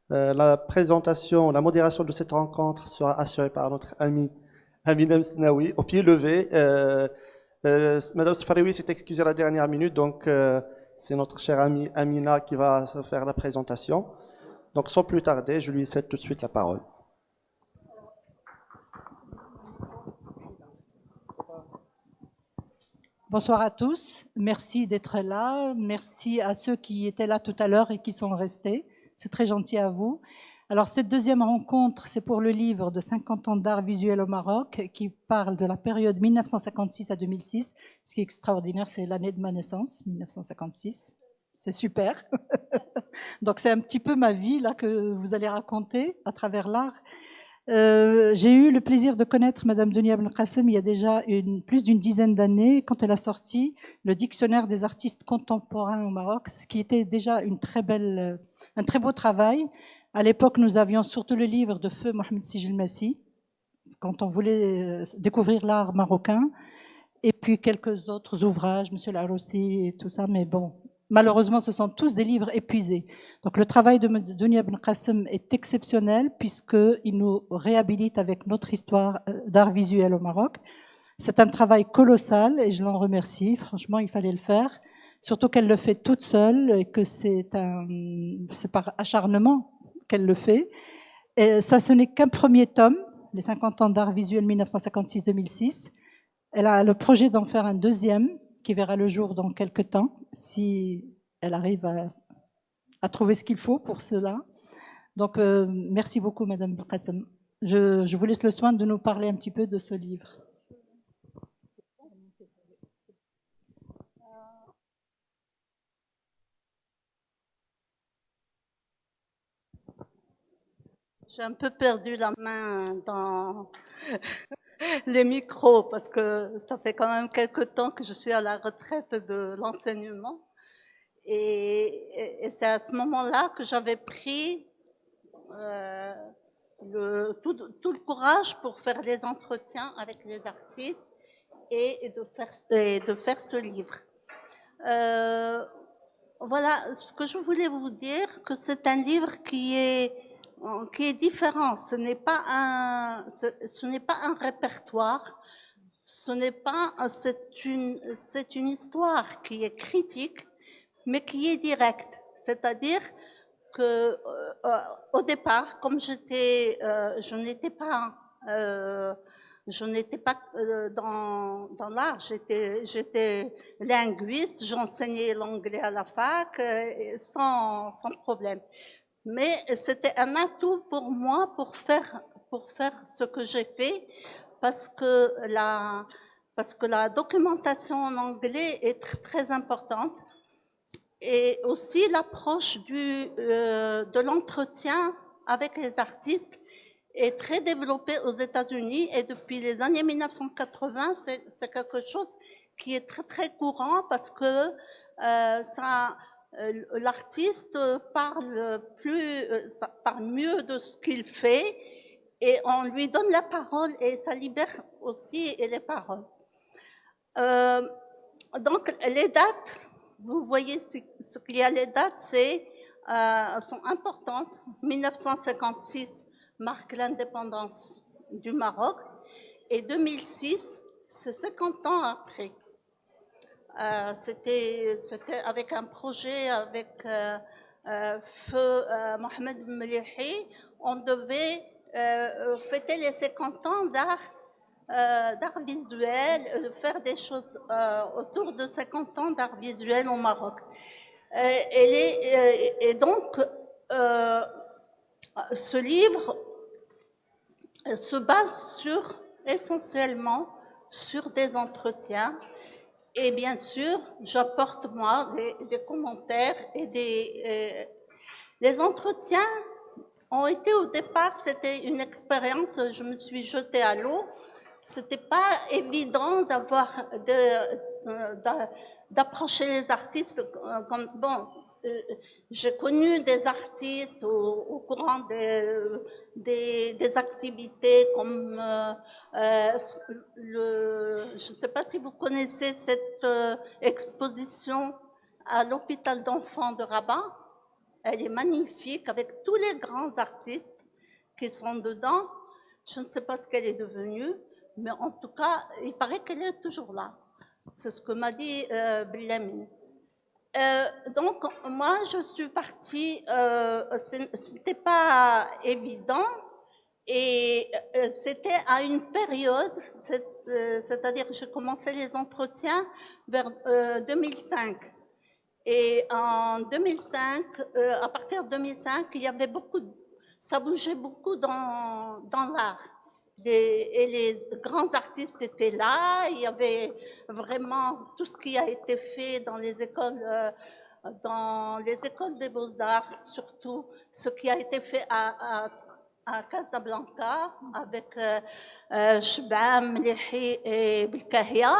La présentation, la modération de cette rencontre sera assurée par notre ami Amina Msnaoui, au pied levé. Madame Sfaroui s'est excusée à la dernière minute, donc c'est notre chère amie Amina qui va se faire la présentation. Donc sans plus tarder, je lui cède tout de suite la parole. Bonsoir à tous, merci d'être là, merci à ceux qui étaient là tout à l'heure et qui sont restés, c'est très gentil à vous. Alors cette deuxième rencontre, c'est pour le livre de 50 ans d'art visuel au Maroc qui parle de la période 1956 à 2006. Ce qui est extraordinaire, c'est l'année de ma naissance, 1956. C'est super. Donc c'est un petit peu ma vie là que vous allez raconter à travers l'art. J'ai eu le plaisir de connaître Madame Dunia Ben Qassem il y a déjà plus d'une dizaine d'années, quand elle a sorti le dictionnaire des artistes contemporains au Maroc, ce qui était déjà un très beau travail. À l'époque, nous avions surtout le livre de feu Mohamed Sijil Massi, quand on voulait découvrir l'art marocain, et puis quelques autres ouvrages, Monsieur Laroussi et tout ça, mais bon, malheureusement, ce sont tous des livres épuisés. Donc le travail de Dunia Ben Qassem est exceptionnel puisqu'il nous réhabilite avec notre histoire d'art visuel au Maroc. C'est un travail colossal et je l'en remercie. Franchement, il fallait le faire. Surtout qu'elle le fait toute seule et que c'est par acharnement qu'elle le fait. Et ça, ce n'est qu'un premier tome, les 50 ans d'art visuel 1956-2006. Elle a le projet d'en faire un deuxième qui verra le jour dans quelques temps, si elle arrive à trouver ce qu'il faut pour cela. Donc, merci beaucoup, Madame Belkacem. Je vous laisse le soin de nous parler un petit peu de ce livre. J'ai un peu perdu la main dans les micros parce que ça fait quand même quelque temps que je suis à la retraite de l'enseignement. Et c'est à ce moment-là que j'avais pris tout le courage pour faire les entretiens avec les artistes et de faire ce livre. Voilà, ce que je voulais vous dire, que c'est un livre qui est différent. Ce n'est pas un répertoire. C'est une histoire qui est critique, mais qui est directe. C'est-à-dire que au départ, comme je n'étais pas dans l'art, j'étais linguiste, j'enseignais l'anglais à la fac sans problème. Mais c'était un atout pour moi pour faire ce que j'ai fait parce que la documentation en anglais est très importante et aussi l'approche de l'entretien avec les artistes est très développée aux États-Unis et depuis les années 1980, c'est quelque chose qui est très courant parce que l'artiste parle mieux de ce qu'il fait et on lui donne la parole et ça libère aussi les paroles. Donc les dates, vous voyez ce qu'il y a, les dates sont importantes. 1956 marque l'indépendance du Maroc et 2006, c'est 50 ans après. C'était avec un projet avec feu Mohamed Melihi, on devait fêter les 50 ans d'art visuel, faire des choses autour de 50 ans d'art visuel au Maroc. Et donc, ce livre se base essentiellement sur des entretiens. Et bien sûr, j'apporte moi des commentaires et les entretiens ont été au départ, c'était une expérience, je me suis jetée à l'eau. C'était pas évident d'approcher les artistes comme bon. J'ai connu des artistes au courant des activités comme je ne sais pas si vous connaissez cette exposition à l'hôpital d'enfants de Rabat. Elle est magnifique avec tous les grands artistes qui sont dedans. Je ne sais pas ce qu'elle est devenue, mais en tout cas, il paraît qu'elle est toujours là. C'est ce que m'a dit Bellamine. Donc, moi, je suis partie, c'était pas évident, et c'était à une période, c'est-à-dire que j'ai commencé les entretiens vers 2005. Et en 2005, à partir de 2005, il y avait ça bougeait beaucoup dans l'art. Et les grands artistes étaient là, il y avait vraiment tout ce qui a été fait dans les écoles des beaux-arts, surtout ce qui a été fait à Casablanca avec Chebam, Mlihi et Bilkahia,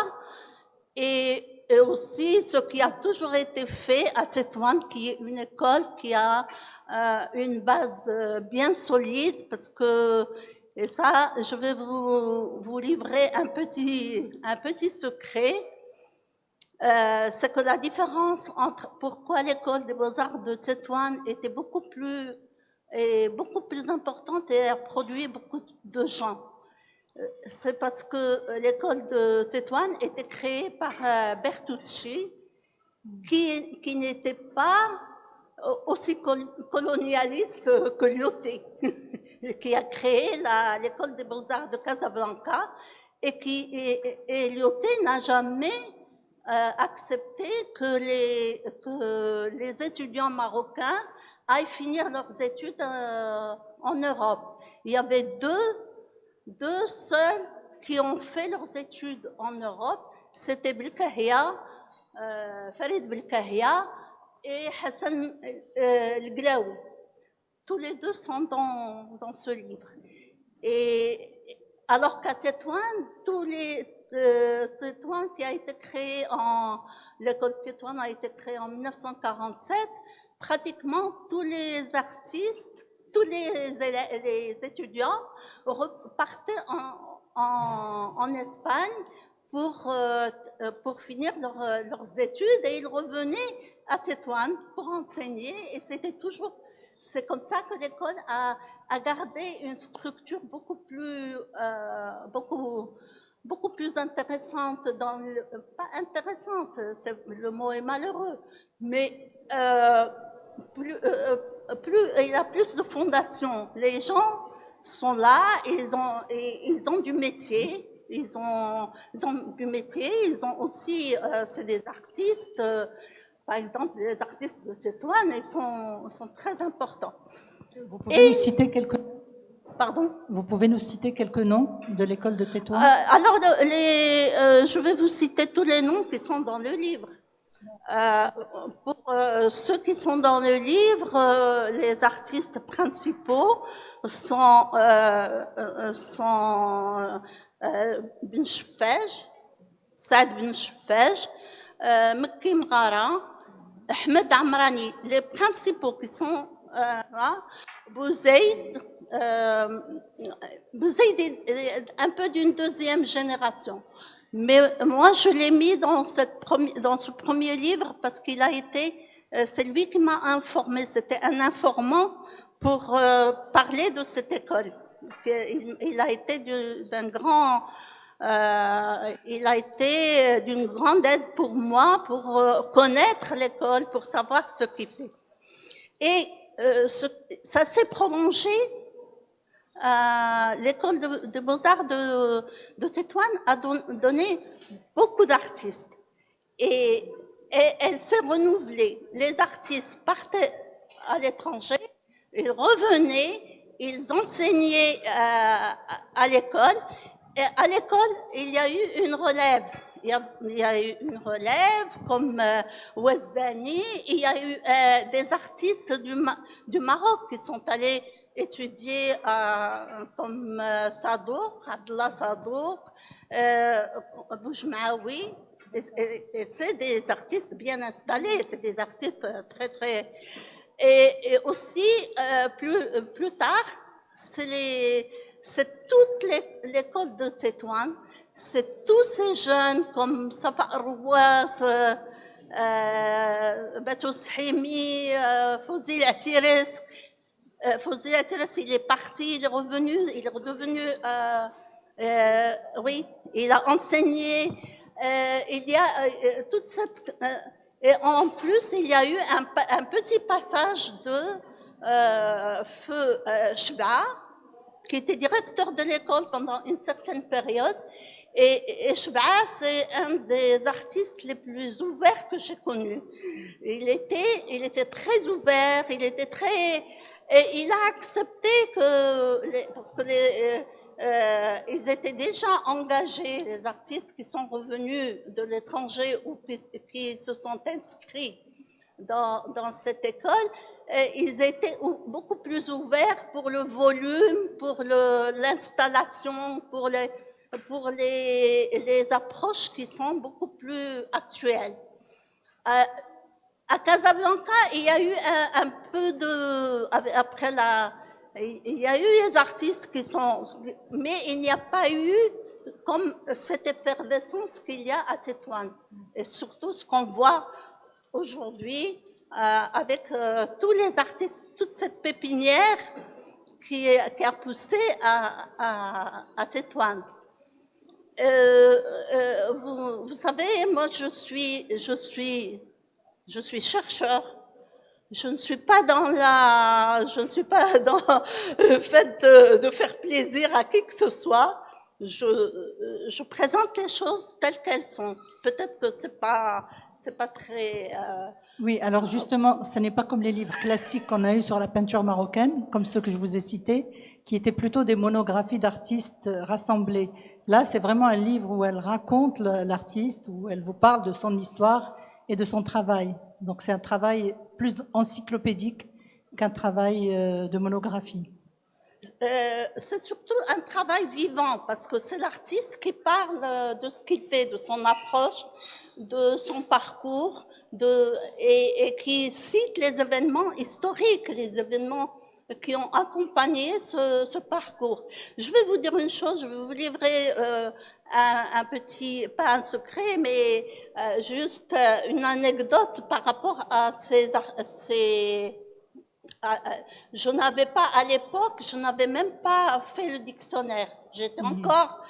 et aussi ce qui a toujours été fait à Tétouan, qui est une école qui a une base bien solide, parce que, et ça, je vais vous livrer un petit secret, c'est que la différence entre pourquoi l'école des beaux-arts de Tétouan était beaucoup plus importante et a produit beaucoup de gens. C'est parce que l'école de Tétouan était créée par Bertucci, qui n'était pas aussi colonialiste que Lyoté, qui a créé l'école des beaux-arts de Casablanca, et Lyoté n'a jamais accepté que les étudiants marocains aillent finir leurs études en Europe. Il y avait deux seuls qui ont fait leurs études en Europe, c'était Bilkahia, Farid Bilkahia et Hassan El-Glaoui. Tous les deux sont dans ce livre. Et alors qu'à Tétouan, Tétouan qui a été créé l'école Tétouan a été créée en 1947, pratiquement tous les artistes, tous les étudiants repartaient en Espagne pour finir leurs études, et ils revenaient à Tétouan pour enseigner, et c'est comme ça que l'école a gardé une structure beaucoup plus intéressante, pas intéressante, le mot est malheureux, mais il y a plus de fondations. Les gens sont là, ils ont du métier, ils ont aussi, c'est des artistes, par exemple, les artistes de Tétouan, ils sont très importants. Vous pouvez nous citer quelques... Pardon ? Vous pouvez nous citer quelques noms de l'école de Tétouan ? Alors, je vais vous citer tous les noms qui sont dans le livre. Pour ceux qui sont dans le livre, les artistes principaux sont Ben Chfaj, Saad Ben Chfaj, Mekki Mghara, Ahmed Amrani. Les principaux qui sont là, Bouzaïd est un peu d'une deuxième génération. Mais moi, je l'ai mis dans ce premier livre parce qu'il a été, c'est lui qui m'a informé. C'était un informant pour parler de cette école. Il a été d'une grande aide pour moi, pour connaître l'école, pour savoir ce qu'il fait. Et ça s'est prolongé. L'école de beaux-arts de Tétouan a donné beaucoup d'artistes, et elle s'est renouvelée. Les artistes partaient à l'étranger, ils revenaient, ils enseignaient à l'école, et à l'école il y a eu une relève. Il y a eu une relève comme Ouazzani, il y a eu des artistes du Maroc qui sont allés étudiés comme Sadouk, Abdallah Sadouk, Boujmaoui, et c'est des artistes bien installés, c'est des artistes très très... Et aussi, plus tard, c'est toute l'école de Tétouan, c'est tous ces jeunes comme Safa Rouas, Batous Hemi, Fouzi Atiris. Fouzi Atiris, il est parti, il est revenu, il est redevenu, oui, il a enseigné. Il y a toute cette... et en plus, il y a eu un petit passage de Feu Shba, qui était directeur de l'école pendant une certaine période. Et Shba, c'est un des artistes les plus ouverts que j'ai connus. Il était très ouvert, il était très... Et il a accepté que... parce que ils étaient déjà engagés, les artistes qui sont revenus de l'étranger ou qui se sont inscrits dans cette école, ils étaient beaucoup plus ouverts pour le volume, pour l'installation, pour les approches qui sont beaucoup plus actuelles. À Casablanca, il y a eu un peu de... Après il y a eu des artistes qui sont... Mais il n'y a pas eu comme cette effervescence qu'il y a à Tétouan. Et surtout ce qu'on voit aujourd'hui avec tous les artistes, toute cette pépinière qui a poussé à Tétouan. Vous savez, moi je suis chercheur. Je ne suis pas dans le fait de faire plaisir à qui que ce soit. Je présente les choses telles qu'elles sont. Peut-être que c'est pas très... Oui, alors justement, ce n'est pas comme les livres classiques qu'on a eus sur la peinture marocaine, comme ceux que je vous ai cités, qui étaient plutôt des monographies d'artistes rassemblés. Là, c'est vraiment un livre où elle raconte l'artiste, où elle vous parle de son histoire et de son travail. Donc c'est un travail plus encyclopédique qu'un travail de monographie. C'est surtout un travail vivant, parce que c'est l'artiste qui parle de ce qu'il fait, de son approche, de son parcours, et qui cite les événements historiques, les événements qui ont accompagné ce parcours. Je vais vous dire une chose, je vais vous livrer un petit, pas un secret, mais juste une anecdote par rapport à je n'avais pas, à l'époque, je n'avais même pas fait le dictionnaire. J'étais encore,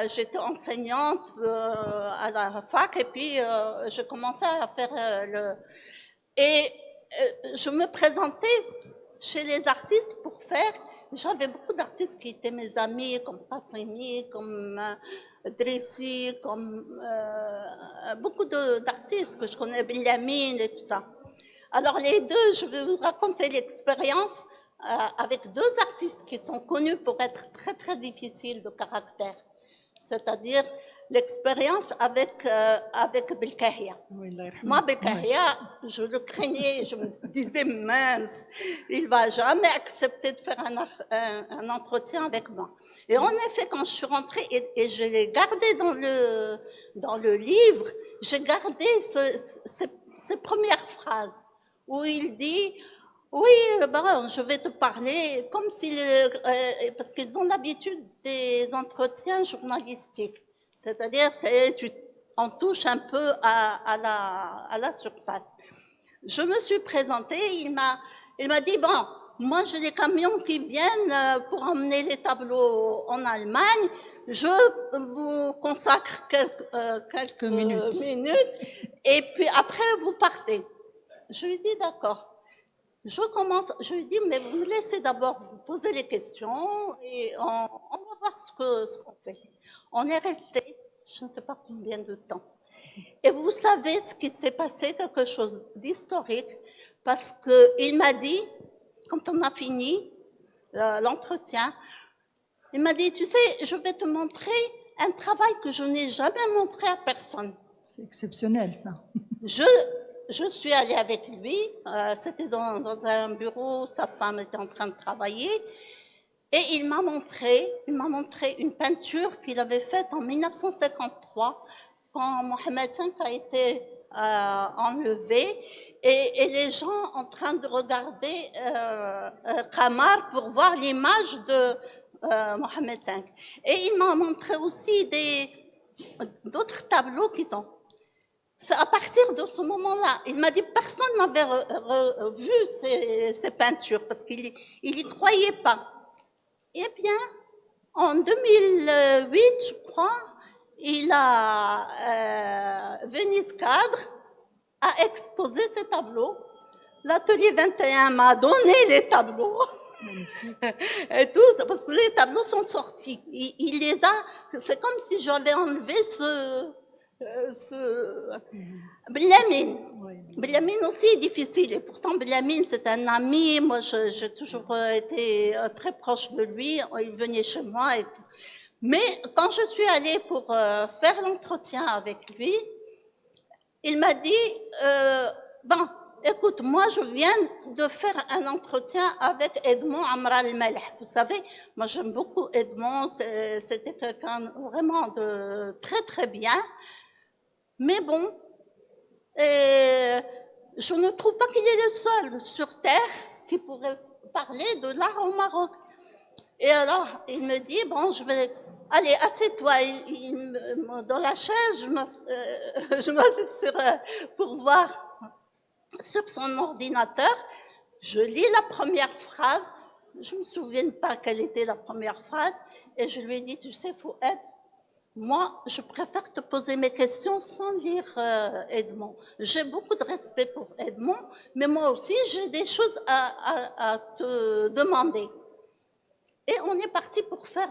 j'étais enseignante à la fac, et puis je commençais à faire je me présentais chez les artistes pour faire. J'avais beaucoup d'artistes qui étaient mes amis, comme Passimi, comme Drissi, comme beaucoup d'artistes que je connais, Benjamin et tout ça. Alors les deux, je vais vous raconter l'expérience avec deux artistes qui sont connus pour être très très difficiles de caractère, c'est-à-dire l'expérience avec Belkahia. Moi, Belkahia, je le craignais, je me disais mince, il va jamais accepter de faire un entretien avec moi. Et en effet, quand je suis rentrée et je l'ai gardé dans le livre, j'ai gardé ces premières phrases où il dit oui, je vais te parler comme parce qu'ils ont l'habitude des entretiens journalistiques. C'est-à-dire, on touche un peu à la surface. Je me suis présentée, il m'a dit, bon, moi j'ai des camions qui viennent pour emmener les tableaux en Allemagne, je vous consacre quelques minutes, et puis après vous partez. Je lui dis, d'accord. Je lui dis, mais vous me laissez d'abord vous poser les questions et on va voir ce qu'on fait. On est resté, je ne sais pas combien de temps. Et vous savez ce qui s'est passé, quelque chose d'historique, parce qu'il m'a dit, quand on a fini l'entretien, il m'a dit, tu sais, je vais te montrer un travail que je n'ai jamais montré à personne. C'est exceptionnel, ça. Je suis allée avec lui, c'était dans un bureau, sa femme était en train de travailler, et il m'a montré une peinture qu'il avait faite en 1953, quand Mohamed V a été enlevé, et les gens en train de regarder Qamar pour voir l'image de Mohamed V. Et il m'a montré aussi d'autres tableaux qu'ils ont. C'est à partir de ce moment-là, il m'a dit personne n'avait vu ces peintures parce qu'il y croyait pas. Eh bien, en 2008, je crois, il a Venise Cadre a exposé ses tableaux. L'atelier 21 m'a donné les tableaux. Et tout, parce que les tableaux sont sortis. Il les a, c'est comme si j'avais enlevé Belamine aussi est difficile. Et pourtant, Belamine, c'est un ami. Moi, j'ai toujours été très proche de lui. Il venait chez moi et tout. Mais quand je suis allée pour faire l'entretien avec lui, il m'a dit, bon, écoute, moi, je viens de faire un entretien avec Edmond Amra al-Malh. Vous savez, moi, j'aime beaucoup Edmond. C'était quelqu'un vraiment de très, très bien. Mais bon, je ne trouve pas qu'il est le seul sur Terre qui pourrait parler de l'art au Maroc. Et alors, il me dit, bon, je vais... Allez, assieds-toi. Dans la chaise, je m'assieds pour voir sur son ordinateur. Je lis la première phrase. Je ne me souviens pas quelle était la première phrase. Et je lui ai dit, tu sais, Fouad, moi, je préfère te poser mes questions sans lire Edmond. J'ai beaucoup de respect pour Edmond, mais moi aussi, j'ai des choses à te demander. Et on est parti pour faire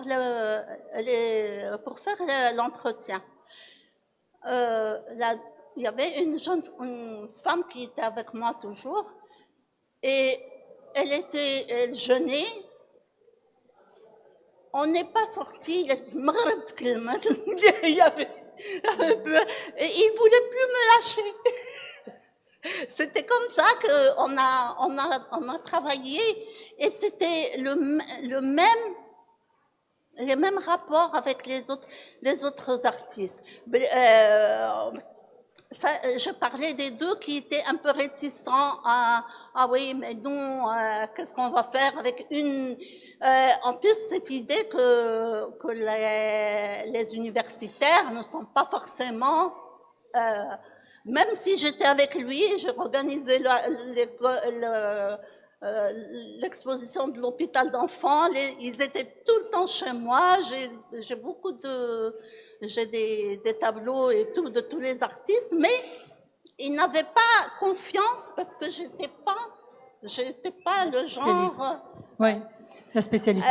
l'entretien. Il y avait une femme qui était avec moi toujours, et elle jeûnait. On n'est pas sorti. Il voulait plus me lâcher. C'était comme ça qu'on a travaillé, et c'était les mêmes rapports avec les autres artistes. Je parlais des deux qui étaient un peu réticents à ah oui, mais non, qu'est-ce qu'on va faire avec une en plus, cette idée que les universitaires ne sont pas forcément même si j'étais avec lui, j'ai organisé l'exposition de l'hôpital d'enfants, ils étaient tout le temps chez moi, j'ai des tableaux et tout de tous les artistes, mais ils n'avaient pas confiance parce que j'étais pas le genre. Oui, la spécialiste.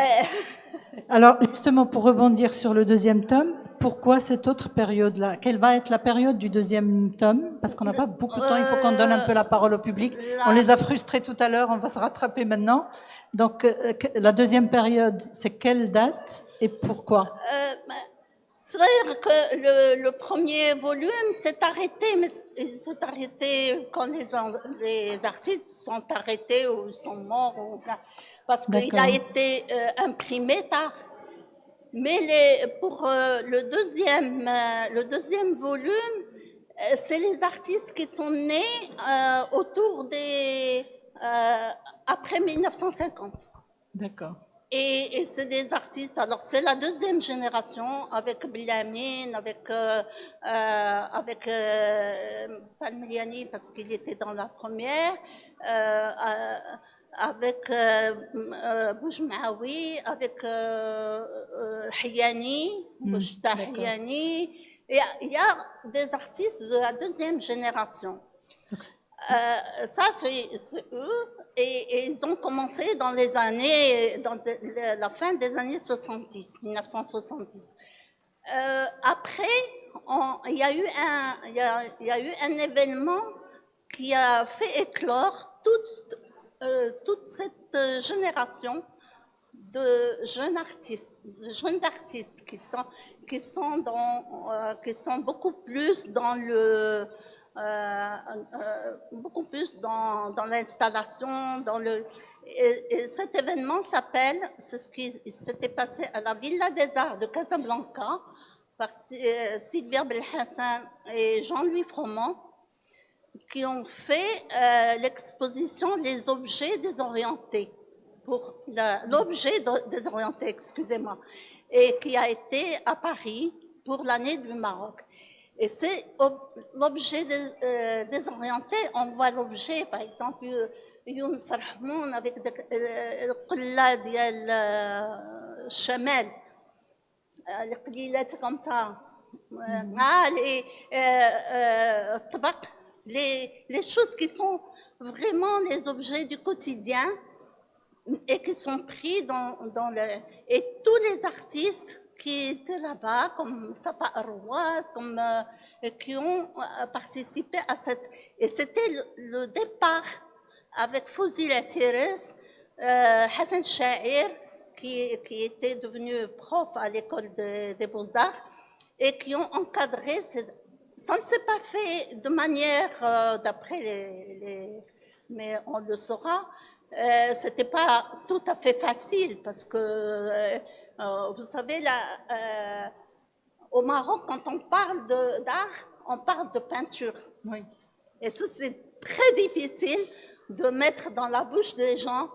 Alors, justement, pour rebondir sur le deuxième tome, pourquoi cette autre période-là? Quelle va être la période du deuxième tome? Parce qu'on n'a pas beaucoup de temps, il faut qu'on donne un peu la parole au public. On les a frustrés tout à l'heure, on va se rattraper maintenant. Donc, la deuxième période, c'est quelle date et pourquoi? C'est-à-dire que le premier volume s'est arrêté, mais il s'est arrêté quand les artistes sont arrêtés ou sont morts, parce qu'il a été imprimé tard. Mais pour le deuxième volume, c'est les artistes qui sont nés autour après 1950. D'accord. Et c'est des artistes, alors c'est la deuxième génération avec Belamine, avec Palmiliani parce qu'il était dans la première, avec Boujmaoui, avec Hiyani, Boujta Hiyani. Il y a des artistes de la deuxième génération. Ça, c'est eux, et ils ont commencé dans la fin des années 70, 1970. Après, il y a eu un événement qui a fait éclore toute cette génération de jeunes artistes qui sont beaucoup plus dans l'installation, et cet événement c'est ce qui s'était passé à la Villa des Arts de Casablanca par Sylvia Belhassan et Jean-Louis Froment, qui ont fait l'exposition Les objets désorientés, l'objet désorienté, excusez-moi, et qui a été à Paris pour l'année du Maroc. Et c'est l'objet désorienté. On voit l'objet, par exemple, Younus Rahmoun avec le qilla ديال الشمال, les qlilat comme ça, les choses qui sont vraiment les objets du quotidien et qui sont pris dans le... Et tous les artistes qui étaient là-bas, comme Safa Arwaz, comme qui ont participé à cette... Et c'était le départ avec Fouzi Latiris, Hassan Sha'ir, qui était devenu prof à l'école des Beaux-Arts, et qui ont encadré... Ça ne s'est pas fait de manière, d'après mais on le saura, c'était pas tout à fait facile, parce que... vous savez, au Maroc, quand on parle d'art, on parle de peinture. Oui. Et ça, c'est très difficile de mettre dans la bouche des gens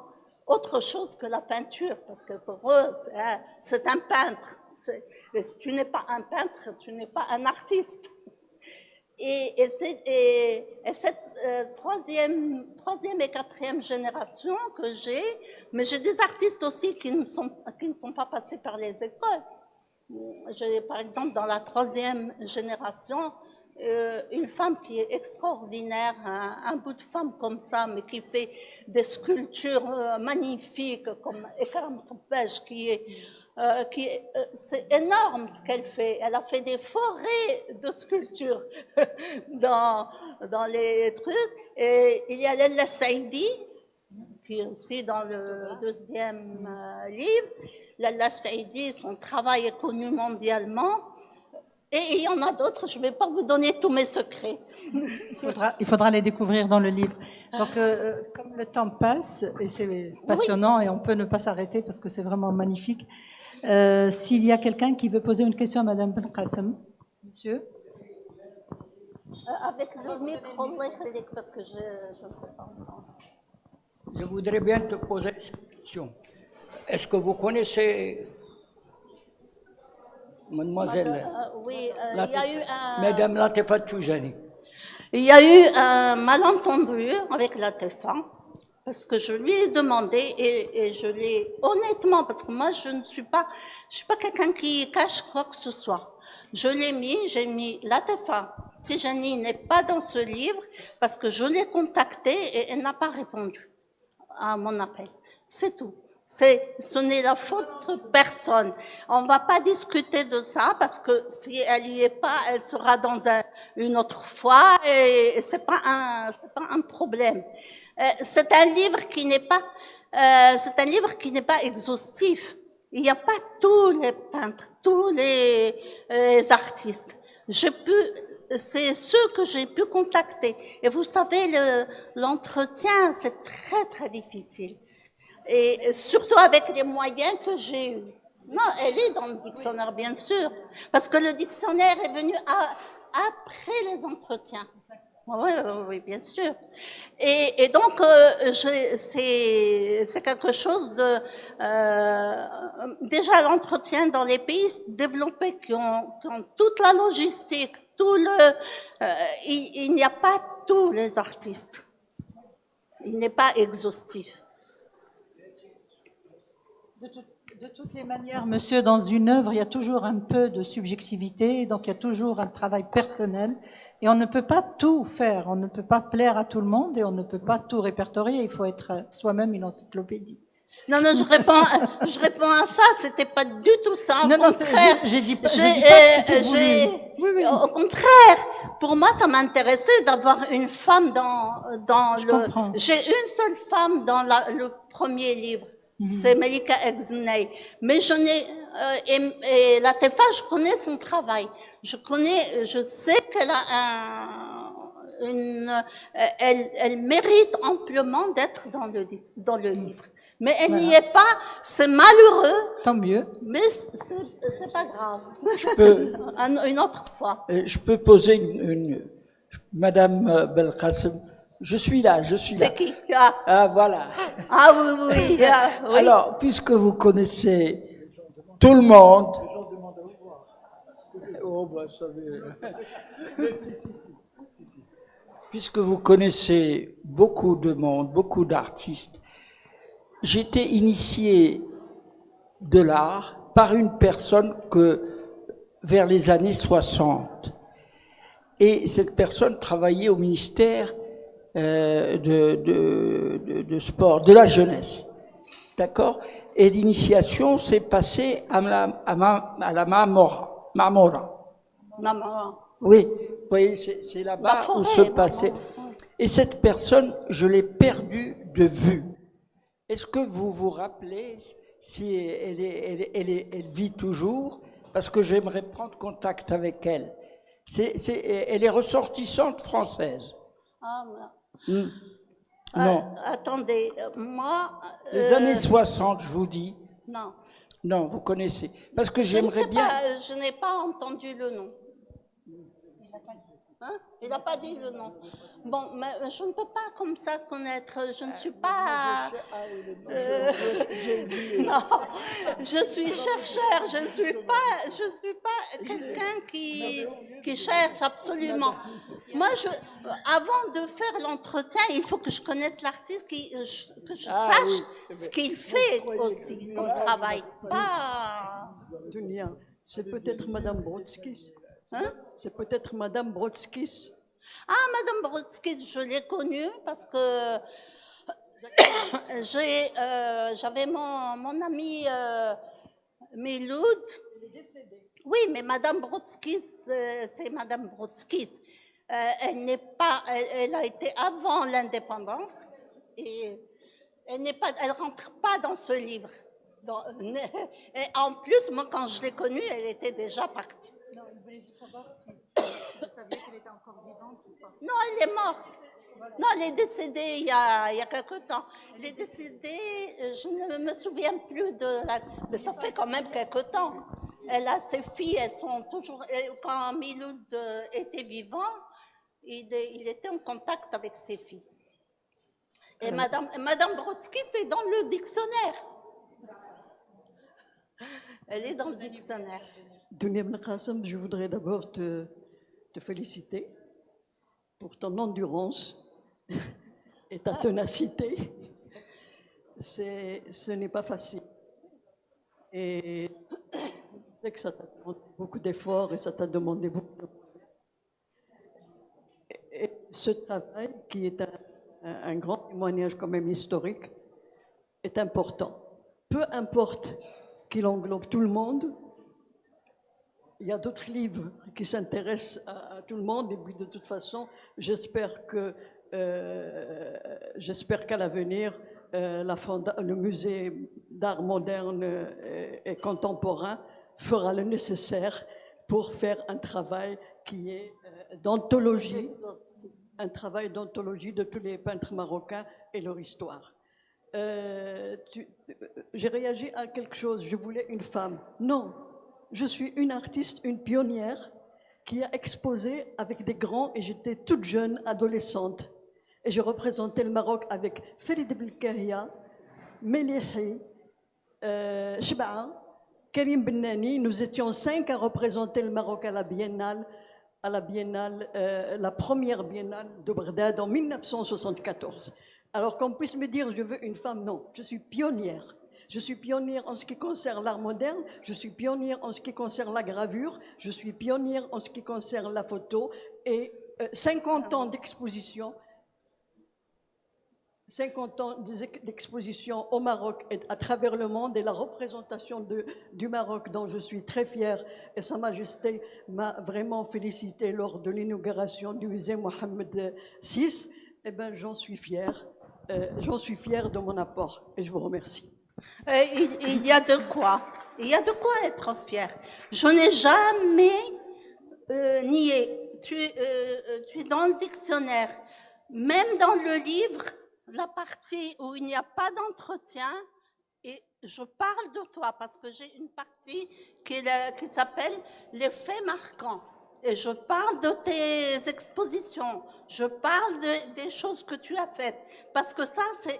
autre chose que la peinture, parce que pour eux, c'est un peintre. Et si tu n'es pas un peintre, tu n'es pas un artiste. Et cette troisième et quatrième génération que j'ai, mais j'ai des artistes aussi qui ne sont pas passés par les écoles. J'ai, par exemple, dans la troisième génération, une femme qui est extraordinaire, un bout de femme comme ça, mais qui fait des sculptures magnifiques, comme Ekram Toubej, c'est énorme ce qu'elle fait. Elle a fait des forêts de sculptures dans les trucs. Et il y a Lalla Saïdi, qui est aussi dans le deuxième livre. Lalla Saïdi, son travail est connu mondialement. Et il y en a d'autres, je ne vais pas vous donner tous mes secrets. Il faudra les découvrir dans le livre. Donc, comme le temps passe, et c'est passionnant, oui, et on peut ne pas s'arrêter parce que c'est vraiment magnifique. S'il y a quelqu'un qui veut poser une question à Madame Belkacem, monsieur. Avec le micro, parce que je ne peux pas entendre. Je voudrais bien te poser cette question. Est-ce que vous connaissez Mademoiselle oui, il y a eu Madame Latifa Toujani? Il y a eu un malentendu avec Latifa, parce que je lui ai demandé, et je l'ai honnêtement, parce que moi je ne suis pas quelqu'un qui cache quoi que ce soit. J'ai mis Latifa Tijani n'est pas dans ce livre, parce que je l'ai contactée et elle n'a pas répondu à mon appel. C'est tout. Ce n'est la faute de personne. On va pas discuter de ça parce que si elle y est pas, elle sera dans une autre fois et c'est pas un problème. C'est un livre qui n'est pas exhaustif. Il n'y a pas tous les peintres, tous les artistes. C'est ceux que j'ai pu contacter. Et vous savez, l'entretien, c'est très très difficile. Et surtout avec les moyens que j'ai eus. Non, elle est dans le dictionnaire, bien sûr, parce que le dictionnaire est venu après les entretiens. Oui, bien sûr. Et donc, c'est quelque chose de... déjà, l'entretien dans les pays développés qui ont toute la logistique, il n'y a pas tous les artistes. Il n'est pas exhaustif. De toutes les manières, monsieur, dans une œuvre, il y a toujours un peu de subjectivité, donc il y a toujours un travail personnel, et on ne peut pas tout faire, on ne peut pas plaire à tout le monde, et on ne peut pas tout répertorier, il faut être soi-même une encyclopédie. Non, je réponds à ça, c'était pas du tout ça, au contraire. J'ai dit pas que c'était voulu. Oui. Au contraire, pour moi, ça m'intéressait d'avoir une femme dans comprends. J'ai une seule femme dans le premier livre. C'est Malika Exnay. Mais et Latifa, je connais son travail. Je sais qu'elle a elle mérite amplement d'être dans le livre. Mais elle n'y est pas, c'est malheureux. Tant mieux. Mais c'est pas grave. Une autre fois. Je peux poser Madame Belkacem. Je suis là. C'est qui? Ah, voilà. Ah oui. Oui. Alors, puisque vous connaissez tout le monde, Oh, bah, ça Puisque vous connaissez beaucoup de monde, beaucoup d'artistes, j'étais initié de l'art par une personne vers les années 60. Et cette personne travaillait au ministère de sport, de la jeunesse. D'accord? Et l'initiation s'est passée à la Marmora. Maman. Oui, vous voyez, c'est là-bas où se passait. Et cette personne, je l'ai perdue de vue. Est-ce que vous vous rappelez si elle vit toujours? Parce que j'aimerais prendre contact avec elle. Elle est ressortissante française. Ah, Non. Attendez, moi... Les années 60, je vous dis. Non. Non, vous connaissez. Parce que Je ne j'aimerais sais bien... pas, je n'ai pas entendu le nom. Hein? Il n'a pas dit le nom. Bon, mais je ne peux pas comme ça connaître. Je ne suis pas. Non, je suis chercheur. Je ne suis pas quelqu'un qui cherche absolument. Moi, avant de faire l'entretien, il faut que je connaisse l'artiste, que je sache ce qu'il fait aussi comme travail. Dunia, c'est peut-être Madame Brodskis. Hein? C'est peut-être Madame Brodskis. Ah, Madame Brodskis, je l'ai connue parce que j'avais mon amie Miloud. Oui, mais Madame Brodskis, c'est Madame Brodskis. Elle a été avant l'indépendance et elle rentre pas dans ce livre. Et en plus, moi, quand je l'ai connue, elle était déjà partie. Non, il voulait juste savoir si vous saviez qu'elle était encore vivante ou pas. Non, elle est morte. Non, elle est décédée il y a quelque temps. Elle est décédée, je ne me souviens plus mais ça fait quand même quelque temps. Elle a ses filles, elles sont toujours... Quand Miloud était vivant, il était en contact avec ses filles. Et Madame Brodsky, c'est dans le dictionnaire. Elle est dans le dictionnaire. Dunia Ben Qassem, je voudrais d'abord te féliciter pour ton endurance et ta ténacité. Ce n'est pas facile. Et je sais que ça t'a demandé beaucoup d'efforts et ça t'a demandé beaucoup de... Et ce travail, qui est un grand témoignage quand même historique, est important. Peu importe qu'il englobe tout le monde, il y a d'autres livres qui s'intéressent à tout le monde et puis de toute façon, j'espère qu'à l'avenir, le musée d'art moderne et contemporain fera le nécessaire pour faire un travail qui est d'anthologie, un travail d'anthologie de tous les peintres marocains et leur histoire. J'ai réagi à quelque chose, je voulais une femme. Non, je suis une artiste, une pionnière qui a exposé avec des grands et j'étais toute jeune, adolescente. Et je représentais le Maroc avec Farid Belkahia, Melihi, Shba'a, Karim Bennani. Nous étions 5 à représenter le Maroc à la biennale, la première biennale de Bagdad en 1974. Alors qu'on puisse me dire je veux une femme, non, je suis pionnière. Je suis pionnière en ce qui concerne l'art moderne, je suis pionnière en ce qui concerne la gravure, je suis pionnière en ce qui concerne la photo et 50 ans d'exposition. 50 ans d'exposition au Maroc et à travers le monde et la représentation du Maroc dont je suis très fière et Sa Majesté m'a vraiment félicité lors de l'inauguration du musée Mohammed VI. Eh bien, j'en suis fière de mon apport et je vous remercie. Il y a de quoi être fier. Je n'ai jamais nié. Tu es dans le dictionnaire, même dans le livre, la partie où il n'y a pas d'entretien, et je parle de toi parce que j'ai une partie qui s'appelle les faits marquants. Et je parle de tes expositions, je parle des choses que tu as faites, parce que ça, c'est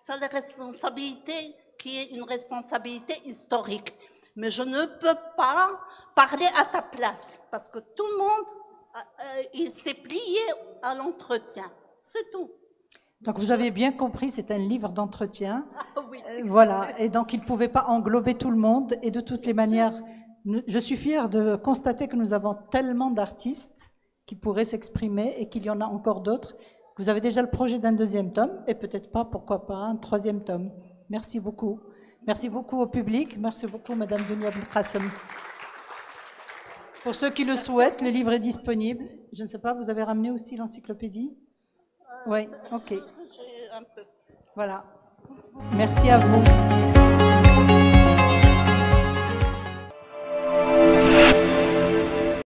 la responsabilité qui est une responsabilité historique. mais je ne peux pas parler à ta place parce que tout le monde il s'est plié à l'entretien. C'est tout. Donc vous avez bien compris, c'est un livre d'entretien. Ah oui. Voilà, et donc il ne pouvait pas englober tout le monde. Et de toutes les manières, je suis fière de constater que nous avons tellement d'artistes qui pourraient s'exprimer et qu'il y en a encore d'autres. Vous avez déjà le projet d'un deuxième tome et peut-être pas, pourquoi pas, un troisième tome. Merci beaucoup. Merci beaucoup au public. Merci beaucoup, Madame Dunia Belkacem. Pour ceux qui le souhaitent, le livre est disponible. Je ne sais pas, vous avez ramené aussi l'encyclopédie? Oui, ok. J'ai un peu. Voilà. Merci à vous.